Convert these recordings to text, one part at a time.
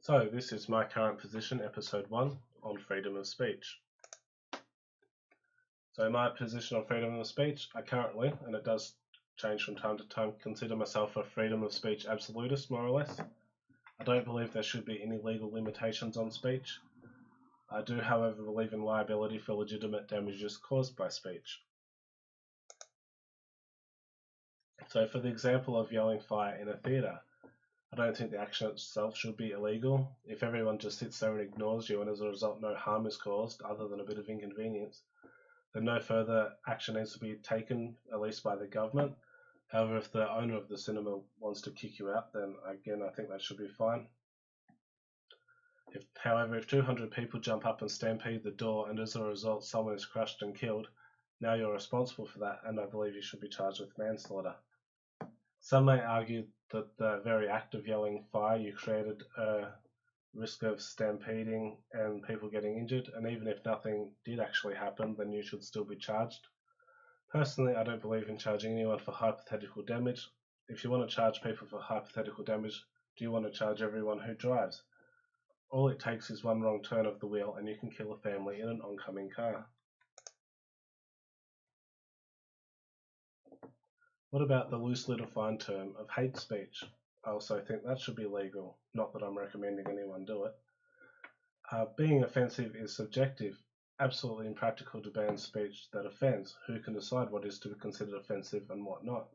So this is my current position, episode 1, on freedom of speech. So my position on freedom of speech, I currently, and it does change from time to time, consider myself a freedom of speech absolutist, more or less. I don't believe there should be any legal limitations on speech. I do, however, believe in liability for legitimate damages caused by speech. So for the example of yelling fire in a theatre, I don't think the action itself should be illegal. If everyone just sits there and ignores you and as a result no harm is caused other than a bit of inconvenience, then no further action needs to be taken, at least by the government. However, if the owner of the cinema wants to kick you out, then again I think that should be fine. However, if 200 people jump up and stampede the door and as a result someone is crushed and killed, now you're responsible for that, and I believe you should be charged with manslaughter. Some may argue that the very act of yelling fire, you created a risk of stampeding and people getting injured, and even if nothing did actually happen, then you should still be charged. Personally, I don't believe in charging anyone for hypothetical damage. If you want to charge people for hypothetical damage, do you want to charge everyone who drives? All it takes is one wrong turn of the wheel and you can kill a family in an oncoming car. What about loosely defined term of hate speech? I also think that should be legal, not that I'm recommending anyone do it. Being offensive is subjective, absolutely impractical to ban speech that offends. Who can decide what is to be considered offensive and what not?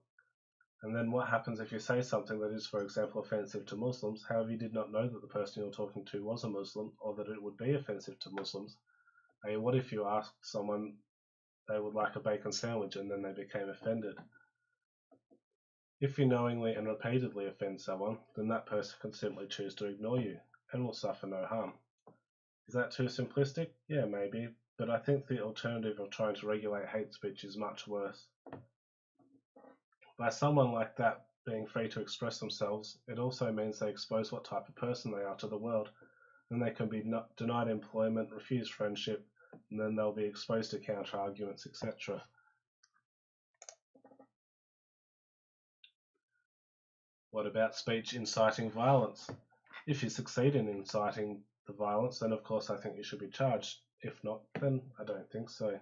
And then what happens if you say something that is, for example, offensive to Muslims, however you did not know that the person you're talking to was a Muslim or that it would be offensive to Muslims? What if you asked someone they would like a bacon sandwich and then they became offended? If you knowingly and repeatedly offend someone, then that person can simply choose to ignore you and will suffer no harm. Is that too simplistic? Yeah, maybe, but I think the alternative of trying to regulate hate speech is much worse. By someone like that being free to express themselves, it also means they expose what type of person they are to the world, and they can be denied employment, refused friendship, and then they'll be exposed to counter-arguments, etc. What about speech inciting violence? If you succeed in inciting the violence, then of course I think you should be charged. If not, then I don't think so.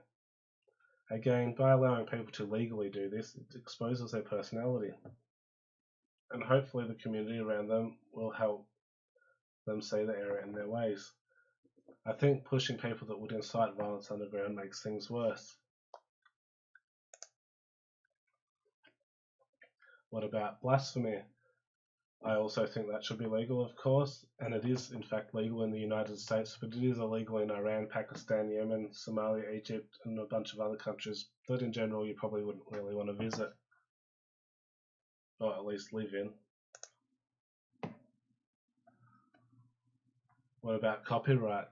Again, by allowing people to legally do this, it exposes their personality. And hopefully the community around them will help them see the error in their ways. I think pushing people that would incite violence underground makes things worse. What about blasphemy? I also think that should be legal, of course, and it is in fact legal in the United States, but it is illegal in Iran, Pakistan, Yemen, Somalia, Egypt, and a bunch of other countries that in general you probably wouldn't really want to visit, or at least live in. What about copyright?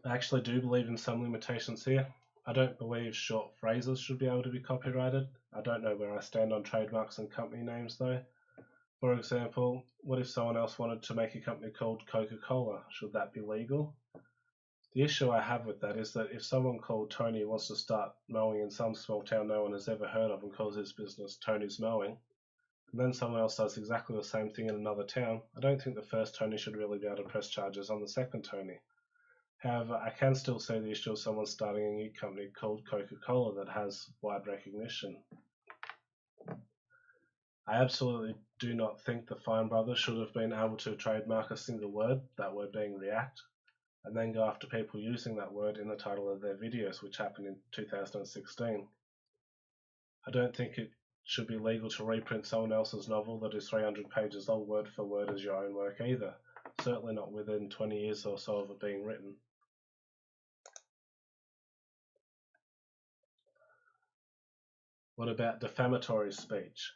I actually do believe in some limitations here. I don't believe short phrases should be able to be copyrighted. I don't know where I stand on trademarks and company names though. For example, what if someone else wanted to make a company called Coca-Cola? Should that be legal? The issue I have with that is that if someone called Tony wants to start mowing in some small town no one has ever heard of and calls his business Tony's Mowing, and then someone else does exactly the same thing in another town, I don't think the first Tony should really be able to press charges on the second Tony. However, I can still see the issue of someone starting a new company called Coca-Cola that has wide recognition. I absolutely do not think the Fine Brothers should have been able to trademark a single word, that word being react, and then go after people using that word in the title of their videos, which happened in 2016. I don't think it should be legal to reprint someone else's novel that is 300 pages long word for word as your own work either, certainly not within 20 years or so of it being written. What about defamatory speech?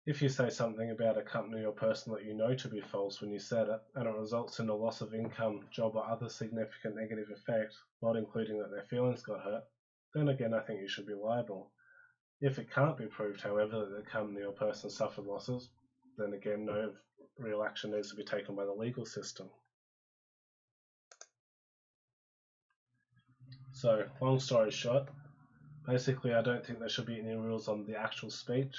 If you say something about a company or person that you know to be false when you said it, and it results in a loss of income, job or other significant negative effect, not including that their feelings got hurt, then again I think you should be liable. If it can't be proved, however, that the company or person suffered losses, then again no real action needs to be taken by the legal system. So, long story short, basically I don't think there should be any rules on the actual speech.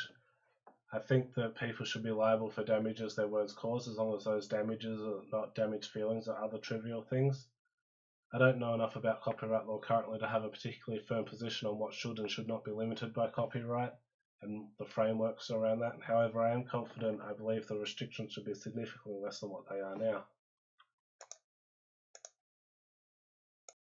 I think that people should be liable for damages their words cause, as long as those damages are not damaged feelings or other trivial things. I don't know enough about copyright law currently to have a particularly firm position on what should and should not be limited by copyright and the frameworks around that. However, I am confident I believe the restrictions should be significantly less than what they are now.